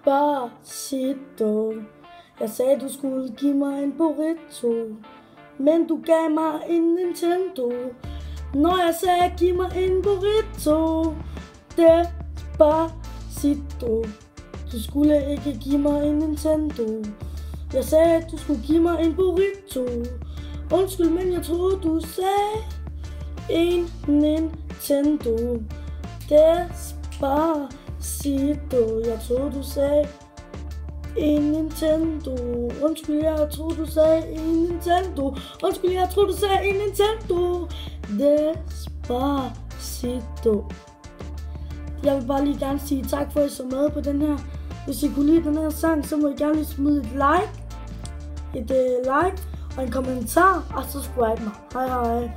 Despacito. Jeg sagde, du skulle give mig en burrito, men du gav mig en Nintendo. Når jeg sagde, giv mig en burrito. Despacito. Du skulle ikke give mig en Nintendo. Jeg sagde, du skulle give mig en burrito. Undskyld, men jeg troede, du sagde en Nintendo. Despacito. Jeg troede, du sagde en Nintendo. Undskyld, jeg troede, du sagde en Nintendo. Undskyld, jeg troede, du sagde en Nintendo. Despacito. Jeg vil bare lige gerne sige tak for, at I så med på den her. Hvis I kunne lide den her sang, så må I gerne lige smide et like og en kommentar og subscribe mig. Hej hej.